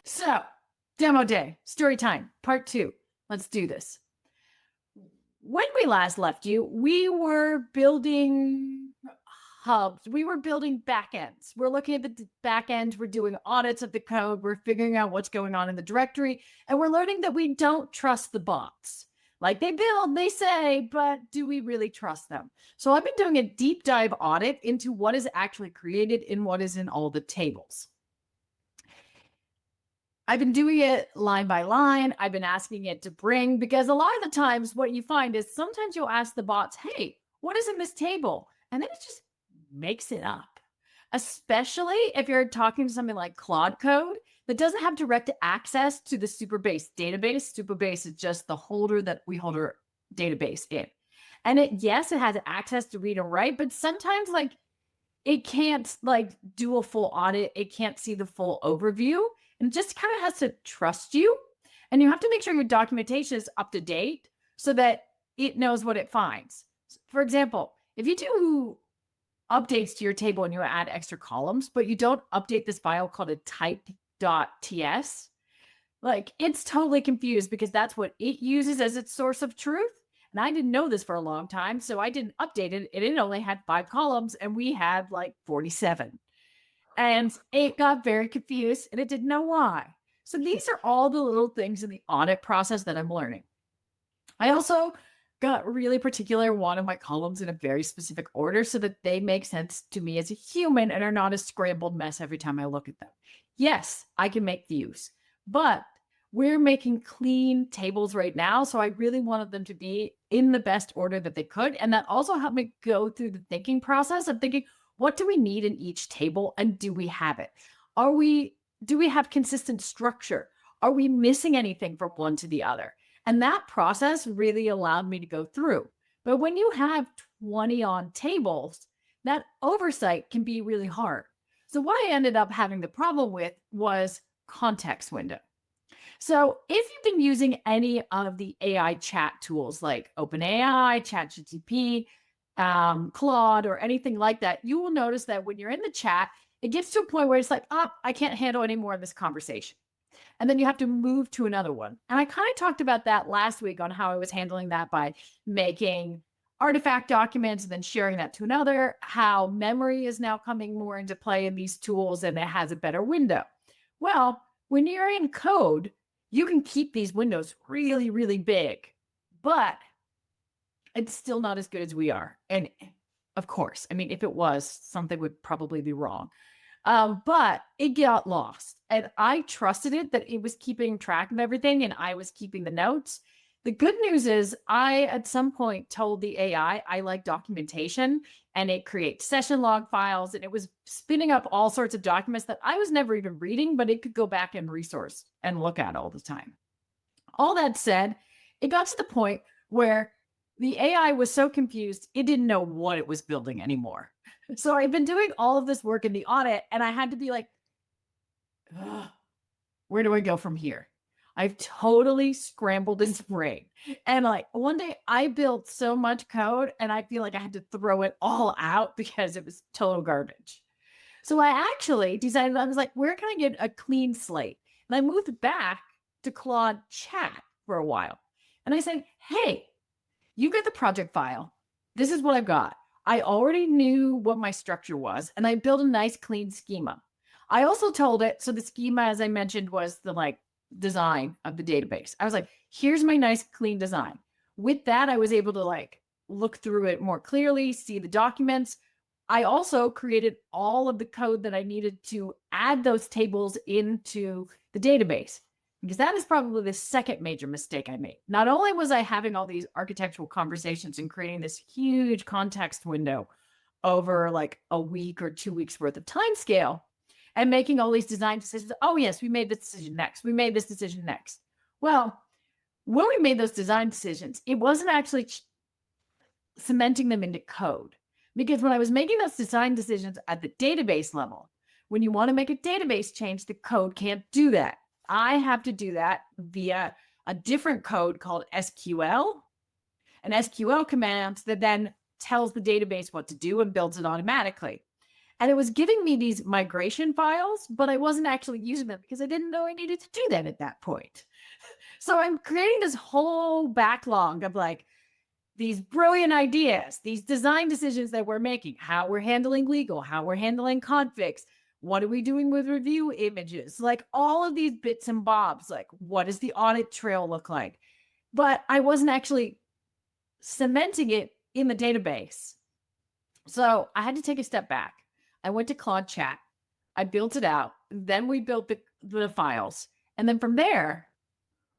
So, demo day, story time, part 2. Let's do this. When we last left you, we were building hubs. We were building backends. We're looking at the backend. We're doing audits of the code. We're figuring out what's going on in the directory. And we're learning that we don't trust the bots. Like they build, they say, but do we really trust them? So I've been doing a deep dive audit into what is actually created and what is in all the tables. I've been doing it line by line. I've been asking it to bring, because a lot of the times what you find is sometimes you'll ask the bots, hey, what is in this table? And then it just makes it up, especially if you're talking to something like Claude Code that doesn't have direct access to the Superbase database. Superbase is just the holder that we hold our database in. And yes, it has access to read and write, but sometimes it can't do a full audit. It can't see the full overview. And just kind of has to trust you. And you have to make sure your documentation is up to date so that it knows what it finds. For example, if you do updates to your table and you add extra columns, but you don't update this file called a type.ts, it's totally confused because that's what it uses as its source of truth. And I didn't know this for a long time, so I didn't update it. It only had 5 columns and we had 47. And it got very confused and it didn't know why. So these are all the little things in the audit process that I'm learning. I also got really particular, one of my columns in a very specific order so that they make sense to me as a human and are not a scrambled mess every time I look at them. Yes, I can make views, but we're making clean tables right now. So I really wanted them to be in the best order that they could. And that also helped me go through the thinking process of thinking, what do we need in each table and do we have it? Do we have consistent structure? Are we missing anything from one to the other? And that process really allowed me to go through. But when you have 20 on tables, that oversight can be really hard. So what I ended up having the problem with was context window. So if you've been using any of the AI chat tools like OpenAI, ChatGPT, Claude, or anything like that, you will notice that when you're in the chat, it gets to a point where it's I can't handle any more of this conversation. And then you have to move to another one. And I kind of talked about that last week on how I was handling that by making artifact documents and then sharing that to another, how memory is now coming more into play in these tools and it has a better window. Well, when you're in code, you can keep these windows really, really big, but it's still not as good as we are. And of course, I mean, if it was, something would probably be wrong. But it got lost. And I trusted it that it was keeping track of everything and I was keeping the notes. The good news is I, at some point, told the AI I like documentation and it creates session log files and it was spinning up all sorts of documents that I was never even reading, but it could go back and resource and look at all the time. All that said, it got to the point where the AI was so confused, it didn't know what it was building anymore. So I've been doing all of this work in the audit and I had to be like, where do I go from here? I've totally scrambled its brain. And one day I built so much code and I feel like I had to throw it all out because it was total garbage. So I actually decided, I was like, where can I get a clean slate? And I moved back to Claude Chat for a while. And I said, hey, you get the project file. This is what I've got. I already knew what my structure was, and I built a nice clean schema. I also told it, so the schema, as I mentioned, was the design of the database. I was like, here's my nice clean design. With that, I was able to look through it more clearly, see the documents. I also created all of the code that I needed to add those tables into the database, because that is probably the second major mistake I made. Not only was I having all these architectural conversations and creating this huge context window over a week or 2 weeks worth of time scale and making all these design decisions. Oh yes, we made this decision next. We made this decision next. Well, when we made those design decisions, it wasn't actually cementing them into code. Because when I was making those design decisions at the database level, when you want to make a database change, the code can't do that. I have to do that via a different code called SQL, an SQL command that then tells the database what to do and builds it automatically. And it was giving me these migration files, but I wasn't actually using them because I didn't know I needed to do that at that point. So I'm creating this whole backlog of like these brilliant ideas, these design decisions that we're making, how we're handling legal, how we're handling conflicts, what are we doing with review images, like all of these bits and bobs, like what does the audit trail look like? But I wasn't actually cementing it in the database. So I had to take a step back. I went to Claude Chat. I built it out. Then we built the files. And then from there,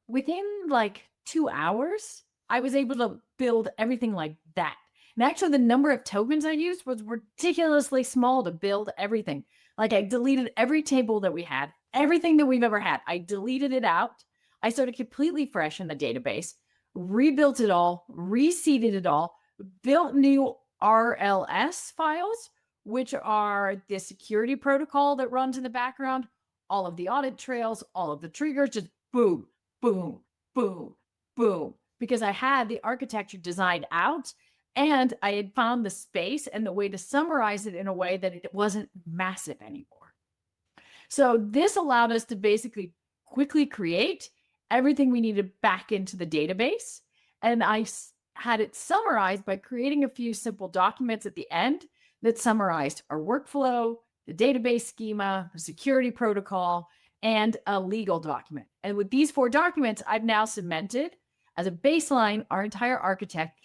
within like 2 hours, I was able to build everything like that. And actually, the number of tokens I used was ridiculously small to build everything. Like I deleted every table that we had, everything that we've ever had. I deleted it out. I started completely fresh in the database, rebuilt it all, reseeded it all, built new RLS files, which are the security protocol that runs in the background, all of the audit trails, all of the triggers, just boom, boom, boom, boom, because I had the architecture designed out and I had found the space and the way to summarize it in a way that it wasn't massive anymore. So this allowed us to basically quickly create everything we needed back into the database. And I had it summarized by creating a few simple documents at the end that summarized our workflow, the database schema, the security protocol, and a legal document. And with these 4 documents, I've now cemented as a baseline our entire architect,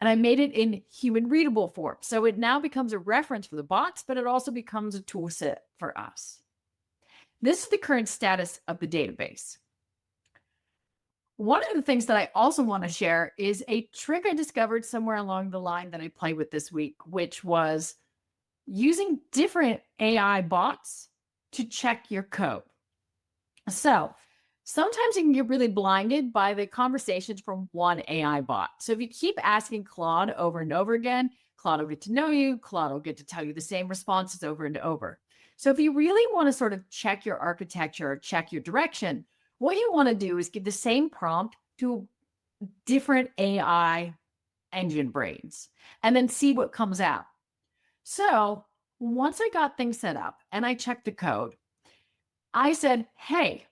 and I made it in human readable form. So it now becomes a reference for the bots, but it also becomes a tool set for us. This is the current status of the database. One of the things that I also want to share is a trick I discovered somewhere along the line that I played with this week, which was using different AI bots to check your code. So sometimes you can get really blinded by the conversations from one AI bot. So if you keep asking Claude over and over again, Claude will get to know you, Claude will get to tell you the same responses over and over. So if you really want to sort of check your architecture, check your direction, what you want to do is give the same prompt to different AI engine brains and then see what comes out. So once I got things set up and I checked the code, I said, hey,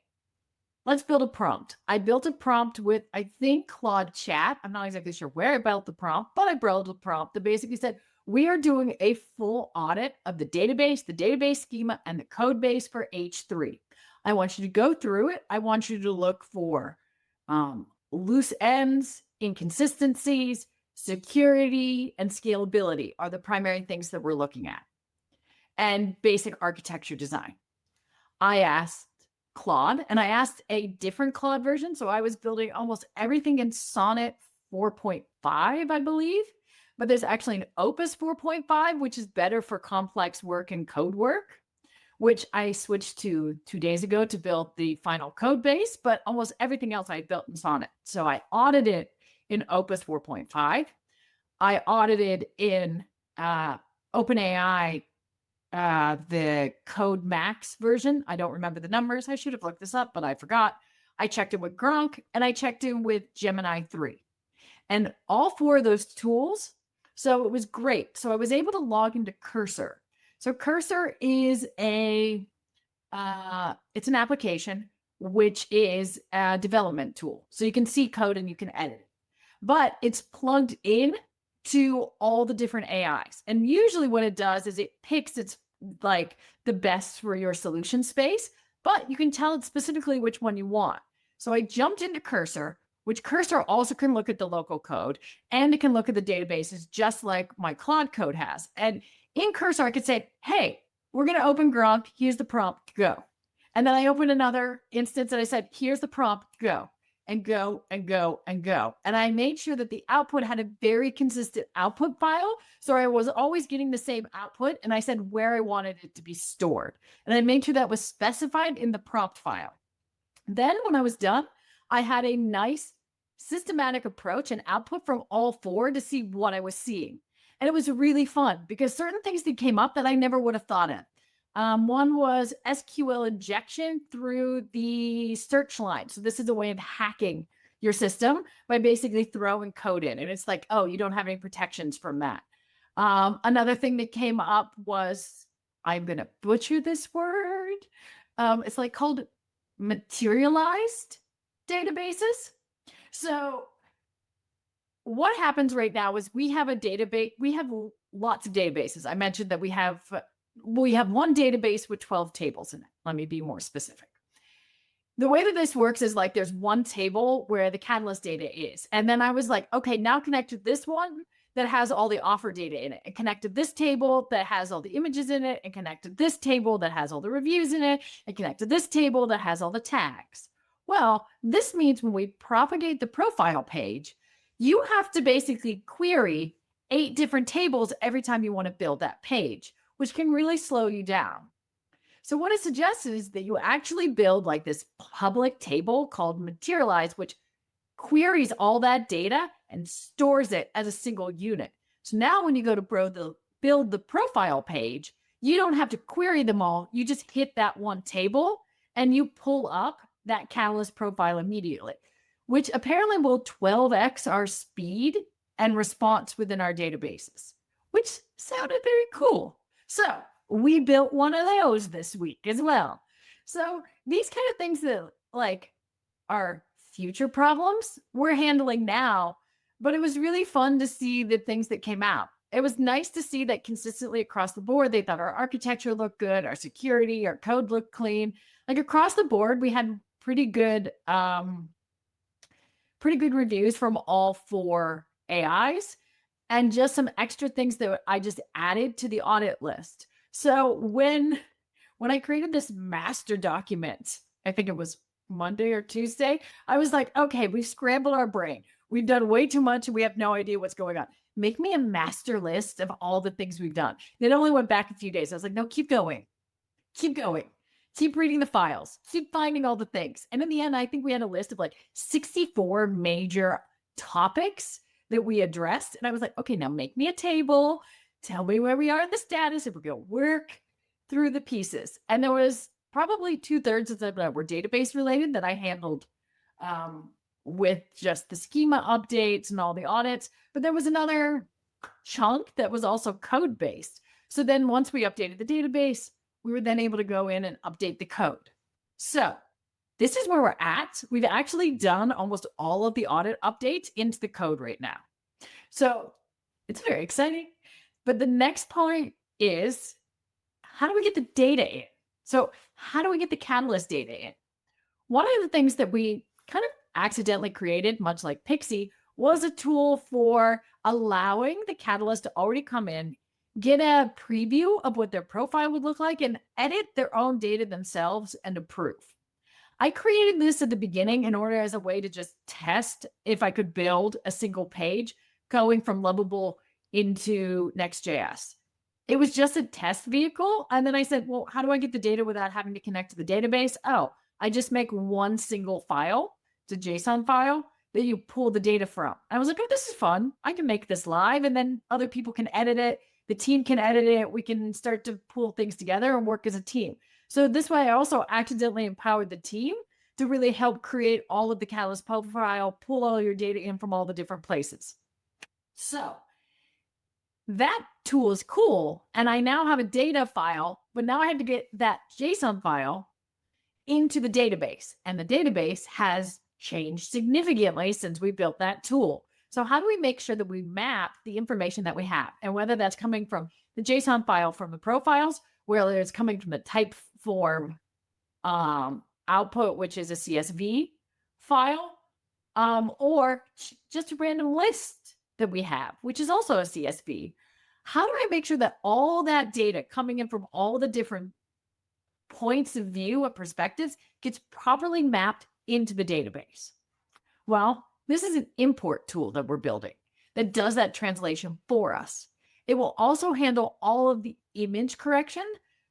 let's build a prompt. I built a prompt with, I think, Claude Chat. I'm not exactly sure where I built the prompt, but I built a prompt that basically said, we are doing a full audit of the database schema, and the code base for H3. I want you to go through it. I want you to look for loose ends, inconsistencies, security, and scalability are the primary things that we're looking at, and basic architecture design. I asked Claude, and I asked a different Claude version. So I was building almost everything in Sonnet 4.5, I believe. But there's actually an Opus 4.5, which is better for complex work and code work, which I switched to 2 days ago to build the final code base. But almost everything else I built in Sonnet. So I audited in Opus 4.5. I audited in OpenAI the Code Max version. I don't remember the numbers. I should have looked this up, but I forgot. I checked it with Gronk and I checked it with Gemini 3. And all 4 of those tools, so it was great. So I was able to log into Cursor. So Cursor is it's an application which is a development tool. So you can see code and you can edit it. But it's plugged in to all the different AIs. And usually what it does is it picks its like the best for your solution space, but you can tell it specifically which one you want. So I jumped into Cursor, which Cursor also can look at the local code and it can look at the databases just like my Claude code has. And in Cursor, I could say, hey, we're going to open Gronk. Here's the prompt, go. And then I opened another instance and I said, here's the prompt, go. And go and go and go. And I made sure that the output had a very consistent output file. So I was always getting the same output. And I said where I wanted it to be stored. And I made sure that was specified in the prompt file. Then when I was done, I had a nice systematic approach and output from all 4 to see what I was seeing. And it was really fun because certain things that came up that I never would have thought of. One was SQL injection through the search line. So this is a way of hacking your system by basically throwing code in. And it's like, oh, you don't have any protections from that. Another thing that came up was, I'm going to butcher this word. It's like called materialized databases. So what happens right now is we have a database. We have lots of databases. I mentioned that we have one database with 12 tables in it. Let me be more specific. The way that this works is like there's one table where the Catalyst data is. And then I was like, okay, now connect to this one that has all the offer data in it, and connect to this table that has all the images in it, and connect to this table that has all the reviews in it, and connect to this table that has all the tags. Well, this means when we propagate the profile page, you have to basically query 8 different tables every time you want to build that page, which can really slow you down. So what it suggests is that you actually build like this public table called Materialized, which queries all that data and stores it as a single unit. So now when you go to build the profile page, you don't have to query them all. You just hit that one table and you pull up that Catalyst profile immediately, which apparently will 12x our speed and response within our databases, which sounded very cool. So we built one of those this week as well. So these kind of things that like are future problems we're handling now, but it was really fun to see the things that came out. It was nice to see that consistently across the board, they thought our architecture looked good, our security, our code looked clean. Like across the board, we had pretty good reviews from all 4 AIs, and just some extra things that I just added to the audit list. So when I created this master document, I think it was Monday or Tuesday, I was like, okay, we've scrambled our brain. We've done way too much and we have no idea what's going on. Make me a master list of all the things we've done. It only went back a few days. I was like, no, keep going. Keep going. Keep reading the files. Keep finding all the things. And in the end, I think we had a list of like 64 major topics that we addressed. And I was like, okay, now make me a table. Tell me where we are in the status. If we're going to work through the pieces. And there was probably 2/3 of them that were database related that I handled with just the schema updates and all the audits. But there was another chunk that was also code based. So then once we updated the database, we were then able to go in and update the code. So this is where we're at. We've actually done almost all of the audit updates into the code right now. So it's very exciting. But the next point is, how do we get the data in? So how do we get the Catalyst data in? One of the things that we kind of accidentally created, much like Pixie, was a tool for allowing the Catalyst to already come in, get a preview of what their profile would look like, and edit their own data themselves and approve. I created this at the beginning in order as a way to just test if I could build a single page going from Lovable into Next.js. It was just a test vehicle. And then I said, well, how do I get the data without having to connect to the database? Oh, I just make one single file, it's a JSON file that you pull the data from. I was like, oh, this is fun. I can make this live and then other people can edit it. The team can edit it. We can start to pull things together and work as a team. So this way I also accidentally empowered the team to really help create all of the Catalyst profile, pull all your data in from all the different places. So that tool is cool. And I now have a data file, but now I have to get that JSON file into the database. And the database has changed significantly since we built that tool. So how do we make sure that we map the information that we have? And whether that's coming from the JSON file from the profiles, whether it's coming from the type form output, which is a CSV file, or just a random list that we have, which is also a CSV. How do I make sure that all that data coming in from all the different points of view or perspectives gets properly mapped into the database? Well, this is an import tool that we're building that does that translation for us. It will also handle all of the image correction.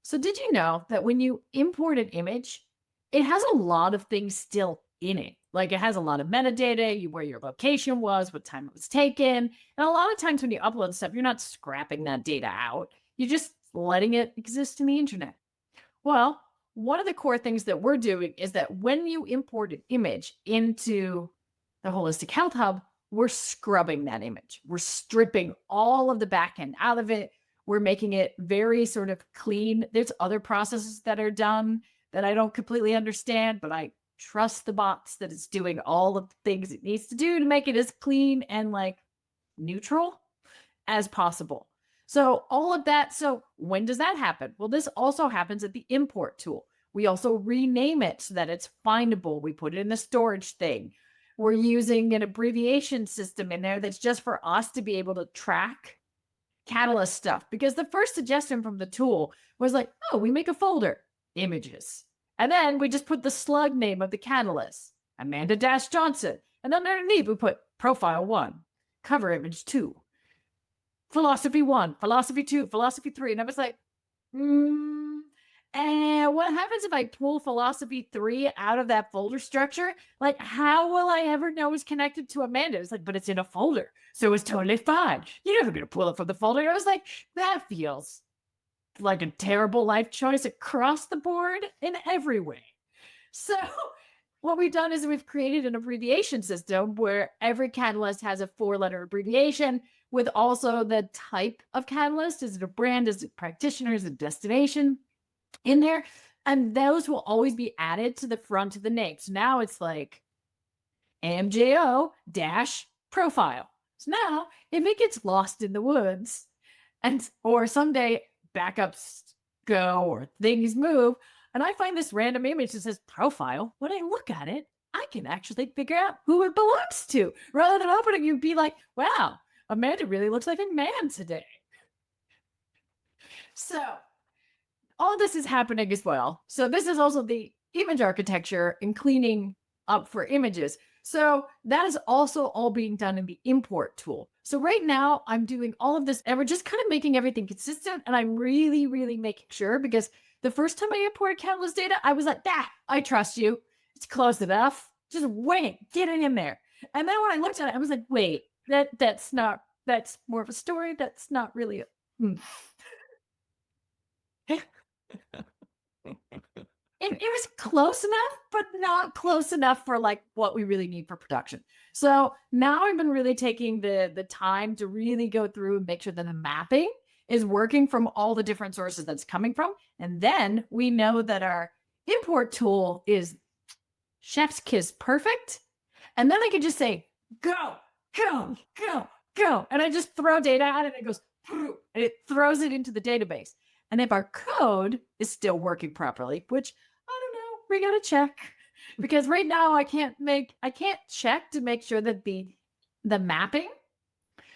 So did you know that when you import an image, it has a lot of things still in it? Like it has a lot of metadata, where your location was, what time it was taken. And a lot of times when you upload stuff, you're not scrapping that data out. You're just letting it exist in the internet. Well, one of the core things that we're doing is that when you import an image into the Holistic Health Hub, we're scrubbing that image. We're stripping all of the back end out of it. We're making it very sort of clean. There's other processes that are done that I don't completely understand, but I trust the bots that it's doing all of the things it needs to do to make it as clean and like neutral as possible. So all of that. So when does that happen? Well, this also happens at the import tool. We also rename it so that it's findable. We put it in the storage thing. We're using an abbreviation system in there that's just for us to be able to track Catalyst stuff. Because the first suggestion from the tool was like, oh, we make a folder, images. And then we just put the slug name of the Catalyst, Amanda Johnson. And then underneath we put profile 1, cover image 2, philosophy 1, philosophy 2, philosophy 3. And I was like, and what happens if I pull philosophy 3 out of that folder structure? Like, how will I ever know it's connected to Amanda? It's like, but it's in a folder, so it's totally fine. You're never going to pull it from the folder. I was like, that feels like a terrible life choice across the board in every way. So what we've done is we've created an abbreviation system where every catalyst has a 4-letter abbreviation with also the type of catalyst. Is it a brand? Is it practitioner? Is it a destination in there? And those will always be added to the front of the name. So now it's like AMJO dash profile. So now if it gets lost in the woods and or someday backups go or things move, and I find this random image that says profile, when I look at it, I can actually figure out who it belongs to rather than opening you be like, wow, Amanda really looks like a man today. So all this is happening as well. So this is also the image architecture and cleaning up for images. So that is also all being done in the import tool. So right now I'm doing all of this and we're just kind of making everything consistent. And I'm really, really making sure, because the first time I imported Catalyst data, I was like, I trust you. It's close enough. Just wait, get it in there. And then when I looked at it, I was like, wait, that's more of a story. That's not really it was close enough, but not close enough for like what we really need for production. So now I've been really taking the time to really go through and make sure that the mapping is working from all the different sources that's coming from. And then we know that our import tool is chef's kiss perfect. And then I can just say, go, go, go, go. And I just throw data at it and it goes, and it throws it into the database. And if our code is still working properly, which I don't know, we got to check, because right now I can't check to make sure that the mapping.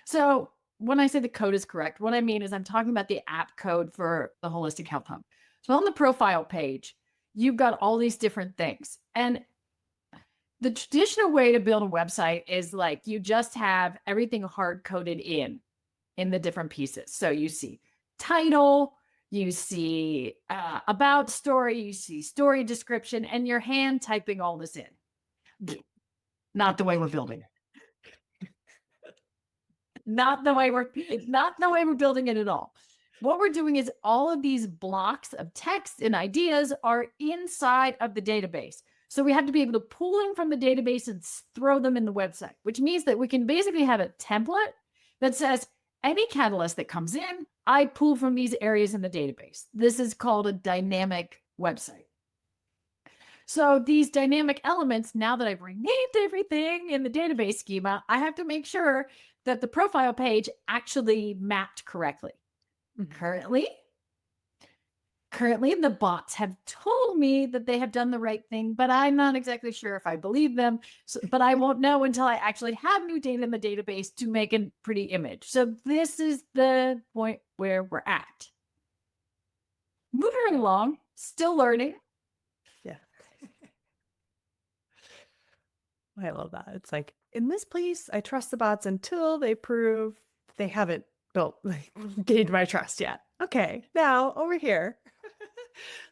So when I say the code is correct, what I mean is I'm talking about the app code for the Holistic Health Hub. So on the profile page, you've got all these different things. And the traditional way to build a website is like you just have everything hard coded in the different pieces. So you see title, you see about story, you see story description, and you're hand typing all this in. Not the way we're building it. Not the way we're building it at all. What we're doing is all of these blocks of text and ideas are inside of the database. So we have to be able to pull them from the database and throw them in the website, which means that we can basically have a template that says any catalyst that comes in, I pull from these areas in the database. This is called a dynamic website. So these dynamic elements, now that I've renamed everything in the database schema, I have to make sure that the profile page actually mapped correctly. Currently, the bots have told me that they have done the right thing, but I'm not exactly sure if I believe them. But I won't know until I actually have new data in the database to make a pretty image. So this is the point where we're at. Moving along, still learning. Yeah. I love that. It's like, in this place, I trust the bots until they prove they haven't gained my trust yet. Okay, now over here.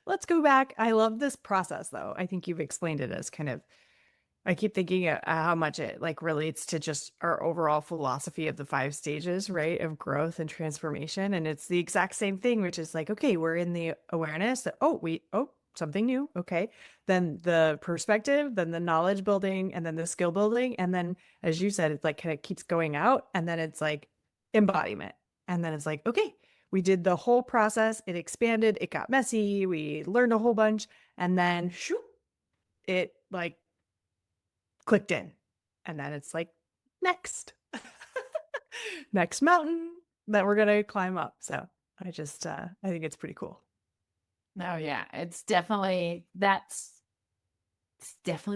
Let's go back. I love this process though. I think you've explained it as kind of, I keep thinking how much it like relates to just our overall philosophy of the 5 stages, right? Of growth and transformation. And it's the exact same thing, which is like, okay, we're in the awareness that, something new. Okay. Then the perspective, then the knowledge building, and then the skill building. And then, as you said, it's like kind of keeps going out. And then it's like embodiment. And then it's like, okay, we did the whole process. It expanded. It got messy. We learned a whole bunch. And then shoo, it like clicked in. And then it's like, next, next mountain that we're going to climb up. So I think it's pretty cool. Oh yeah, it's definitely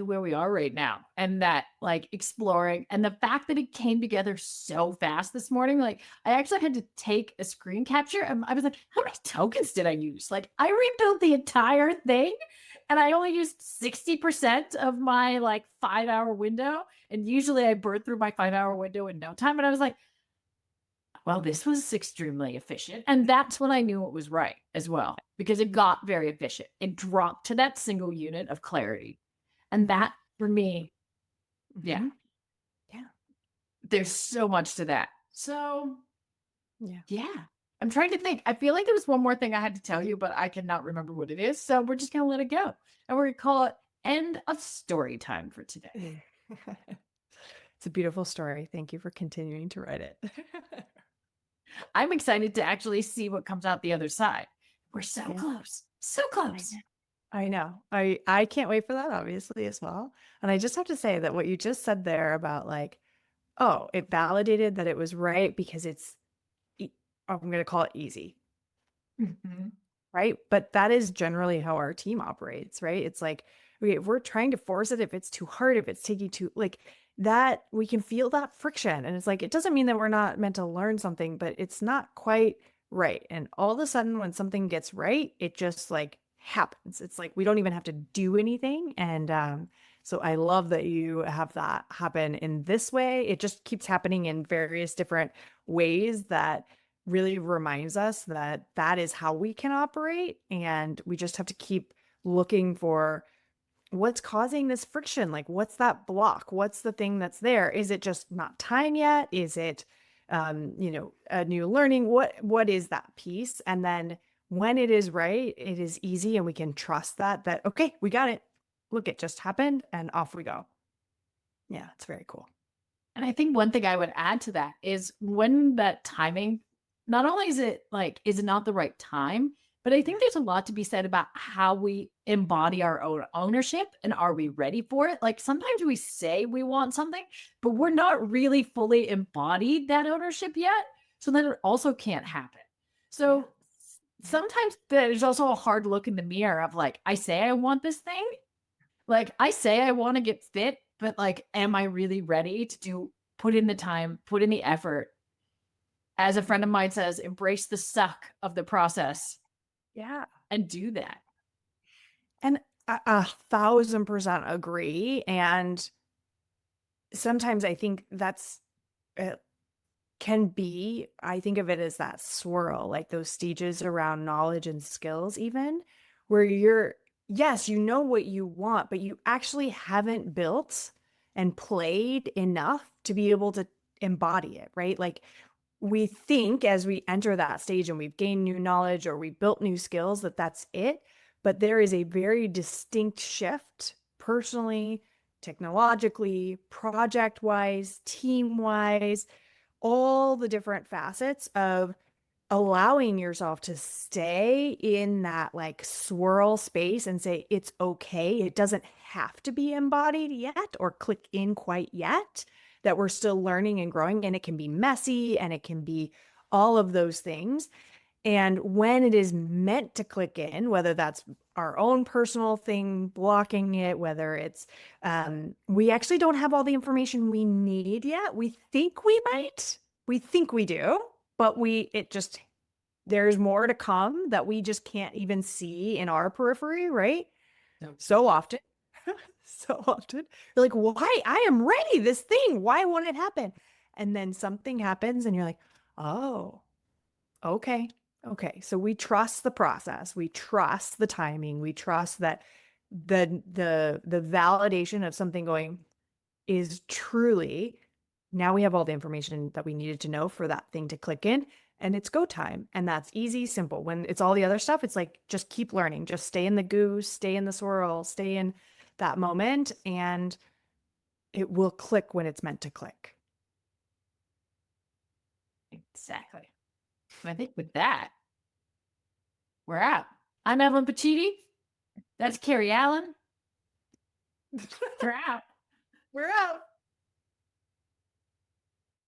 where we are right now. And that like exploring and the fact that it came together so fast this morning, like I actually had to take a screen capture and I was like, how many tokens did I use? Like I rebuilt the entire thing and I only used 60% of my like 5 hour window. And usually I burn through my 5 hour window in no time. And I was like, well, this was extremely efficient. And that's when I knew it was right as well, because it got very efficient. It dropped to that single unit of clarity. And that for me, yeah, Mhm. Yeah. there's so much to that. So, Yeah. yeah, I'm trying to think. I feel like there was one more thing I had to tell you, but I cannot remember what it is. So we're just going to let it go. And we're going to call it end of story time for today. It's a beautiful story. Thank you for continuing to write it. I'm excited to actually see what comes out the other side. We're so Yeah. close, so I close. know. I know. I can't wait for that, obviously, as well. And I just have to say that what you just said there about like, oh, it validated that it was right because e- I'm going to call it easy, Mhm. right? But that is generally how our team operates, right? It's like, okay, if we're trying to force it, if it's too hard, if it's taking too like that, we can feel that friction. And it's like, it doesn't mean that we're not meant to learn something, but it's not quite right. And all of a sudden, when something gets right, it just like happens. It's like we don't even have to do anything. And so I love that you have that happen in this way. It just keeps happening in various different ways that really reminds us that that is how we can operate. And we just have to keep looking for what's causing this friction. Like, what's that block? What's the thing that's there? Is it just not time yet? Is it, a new learning? What is that piece? And then when it is right, it is easy and we can trust that, okay, we got it. Look, it just happened and off we go. Yeah, it's very cool. And I think one thing I would add to that is when that timing, not only is it not the right time, but I Yeah. think there's a lot to be said about how we embody our own ownership and are we ready for it? Like sometimes we say we want something, but we're not really fully embodied that ownership yet. So then it also can't happen. Yeah. So sometimes there's also a hard look in the mirror of like, I say I want this thing, like, I say I wanna get fit, but, like, am I really ready to put in the time, put in the effort? As a friend of mine says, "Embrace the suck of the process Yeah. and do that." And 1,000% agree. And sometimes I think that's it can be, I think of it as that swirl, like those stages around knowledge and skills, even where yes, you know what you want, but you actually haven't built and played enough to be able to embody it, right? Like we think as we enter that stage and we've gained new knowledge or we built new skills that that's it, but there is a very distinct shift personally, technologically, project wise, team wise, all the different facets of allowing yourself to stay in that like swirl space and say it's okay. It doesn't have to be embodied yet or click in quite yet, that we're still learning and growing. And it can be messy and it can be all of those things. And when it is meant to click in, whether that's our own personal thing blocking it, whether it's we actually don't have all the information we need yet. We think we might, we think we do, but it just, there's more to come that we just can't even see in our periphery, right? No. So often, so often, you're like, why? I am ready, this thing. Why won't it happen? And then something happens and you're like, oh, okay. Okay. So we trust the process. We trust the timing. We trust that the validation of something going is truly now we have all the information that we needed to know for that thing to click in. and it's go time. And that's easy, simple. When it's all the other stuff, it's like, just keep learning, just stay in the goose, stay in the swirl, stay in that moment, and it will click when it's meant to click. Exactly. I think with that, we're out. I'm Evelyn Pacitti. That's Carrie Allen. We're out. We're out.